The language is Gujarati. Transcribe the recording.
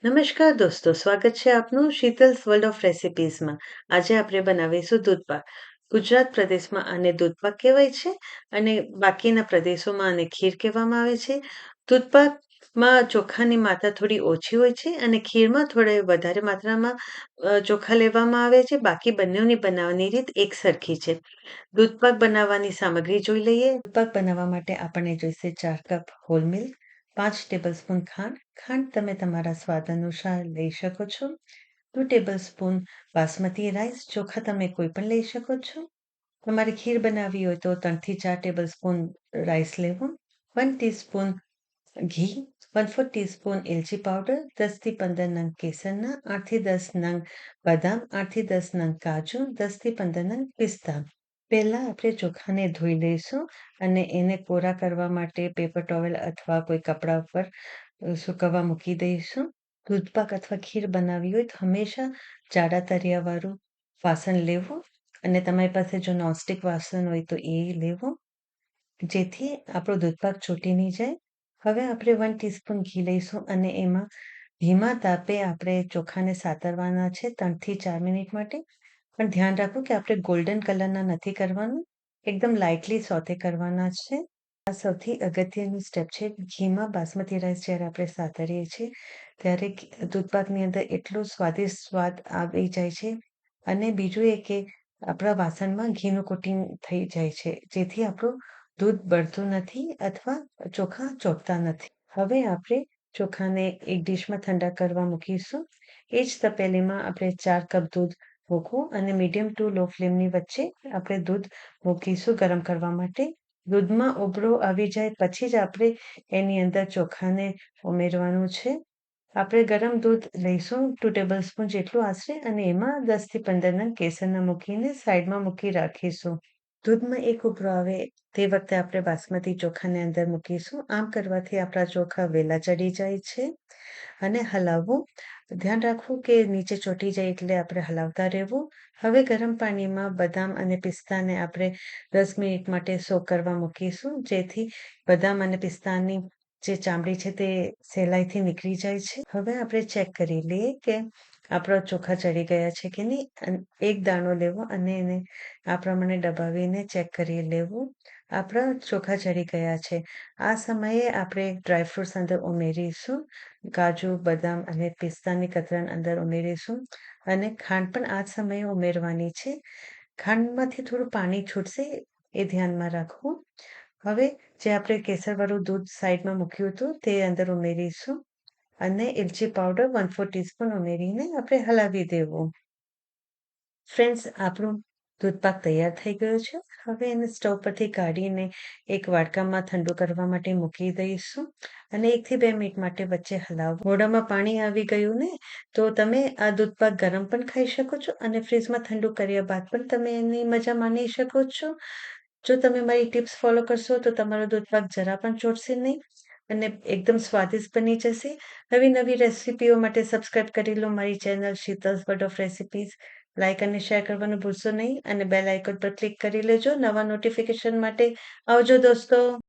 નમસ્કાર દોસ્તો, સ્વાગત છે આપનું શીતલ્સ વર્લ્ડ ઓફ રેસિપીઝમાં. આજે આપણે બનાવીશું દૂધપાક. ગુજરાત પ્રદેશમાં આને દૂધપાક કહેવાય છે અને બાકીના પ્રદેશોમાં આને ખીર કહેવામાં આવે છે. દૂધપાકમાં ચોખાની માત્રા થોડી ઓછી હોય છે અને ખીરમાં થોડે વધારે માત્રામાં ચોખા લેવામાં આવે છે. બાકી બંનેની બનાવવાની રીત એક સરખી છે. દૂધપાક બનાવવાની સામગ્રી જોઈ લઈએ. દૂધપાક બનાવવા માટે આપણને જોઈશે 4 કપ હોલ મિલ્ક, 5 ટેબલસ્પૂન ખાંડ. ખાંડ તમે તમારા સ્વાદ અનુસાર લઈ શકો છો. 2 ટેબલસ્પૂન બાસમતી રાઈસ, ચોખા તમે કોઈ પણ લઈ શકો છો. તમારે ખીર બનાવવી હોય તો 3 થી 4 ટેબલસ્પૂન રાઈસ લેવું. 1 ટીસ્પૂન ઘી, 1/4 ટીસ્પૂન એલચી પાવડર, 10 થી 15 નંગ કેસરના, 8 થી 10 નંગ બદામ, 8 થી 10 નંગ કાજુ, 10 થી 15 નંગ પિસ્તા. પહેલા આપણે ચોખાને ધોઈ લઈશું અને એને કોરા કરવા માટે પેપર ટોવેલ અથવા કોઈ કપડા ઉપર સુકવવા મૂકી દઈશું. દૂધપાક અથવા ખીર બનાવવી હોય તો હંમેશા જાડા તરિયાવાળું વાસણ લેવું અને તમારી પાસે જો નોનસ્ટિક વાસણ હોય તો એ લેવું, જેથી આપણો દૂધપાક છૂટી નહીં જાય. હવે આપણે 1 ટીસ્પૂન ઘી લઈશું અને એમાં ધીમા તાપે આપણે ચોખાને સાતરવાના છે 3 થી 4 મિનિટ માટે. પણ ધ્યાન રાખવું કે આપણે ગોલ્ડન કલરના નથી કરવાનું, એકદમ લાઇટલી સોતે કરવાના છે. આ સૌથી અગત્યનું સ્ટેપ છે. ઘીમાં બાસમતી રાઈસ જ્યારે આપણે સાતરીએ છીએ ત્યારે દૂધપાકની અંદર એટલો સ્વાદિષ્ટ સ્વાદ આવી જાય છે. અને બીજું એ કે આપણા વાસણમાં ઘીનું કોટિંગ થઈ જાય છે, જેથી આપણું દૂધ બળતું નથી અથવા ચોખા ચોટતા નથી. હવે આપણે ચોખાને એક ડીશમાં ઠંડા કરવા મૂકીશું. એ જ તપેલીમાં આપણે 4 કપ દૂધ મૂકવું અને મીડિયમ ટુ લો ફ્લેમની વચ્ચે આપણે દૂધ મૂકીશું ગરમ કરવા માટે. દૂધમાં ઉબળો આવી જાય પછી જ આપણે એની અંદર ચોખાને ઉમેરવાનું છે. આપણે ગરમ દૂધ લઈશું 2 ટેબલસ્પૂન જેટલું આશરે અને એમાં 10 થી 15 નંગ કેસરના મૂકીને સાઈડમાં મૂકી રાખીશું. દૂધમાં એક ઉભરો આવે તે વખતે આપણે બાસમતી ચોખાને અંદર મૂકીશું. આમ કરવાથી આપણા ચોખા વહેલા ચડી જાય છે. અને હલાવવું, ધ્યાન રાખવું કે નીચે ચોંટી જાય એટલે આપણે હલાવતા રહેવું. હવે ગરમ પાણીમાં બદામ અને પિસ્તાને આપણે 10 મિનિટ માટે સોક કરવા મૂકીશું, જેથી બદામ અને પિસ્તાની જે ચામડી છે તે સહેલાઈથી નીકળી જાય છે. હવે આપણે ચેક કરી લઈએ કે આપણા ચોખા ચડી ગયા છે કે નહીં. એક દાણો લેવો અને એને આ પ્રમાણે દબાવીને ચેક કરી લેવું. આપણા ચોખા ચડી ગયા છે. આ સમયે આપણે ડ્રાયફ્રૂટ્સ અંદર ઉમેરીશું. કાજુ, બદામ અને પિસ્તાની કતરણ અંદર ઉમેરીશું અને ખાંડ પણ આ જ સમયે ઉમેરવાની છે. ખાંડમાંથી થોડું પાણી છૂટશે એ ધ્યાનમાં રાખવું. હવે જે આપણે કેસરવાળું દૂધ સાઈડમાં મૂક્યું હતું તે અંદર ઉમેરીશું અને એલચી પાવડર 1/4 ટીસ્પૂન ઉમેરીને આપણે હલાવી દેવું. ફ્રેન્ડ્સ, આપણું દૂધપાક તૈયાર થઈ ગયો છે. હવે એને સ્ટવ પરથી કાઢીને એક વાડકામાં ઠંડુ કરવા માટે મૂકી દઈશું અને 1 થી 2 મિનિટ માટે વચ્ચે હલાવવું. મોઢામાં પાણી આવી ગયું ને, તો તમે આ દૂધપાક ગરમ પણ ખાઈ શકો છો અને ફ્રીજમાં ઠંડુ કર્યા બાદ પણ તમે એની મજા માણી શકો છો. જો તમે મારી ટિપ્સ ફોલો કરશો તો તમારો દૂધપાક જરા પણ ચોટશે નહીં અને એકદમ સ્વાદિષ્ટ બની જશે. નવી નવી રેસિપીઓ માટે સબસ્ક્રાઇબ કરી લો મારી channel Sheetal's world of recipes. Like અને શેર કરવાનું ભૂલશો નહીં અને બેલ આઇકોન પર ક્લિક કરી લેજો નવા નોટિફિકેશન માટે. આવજો દોસ્તો.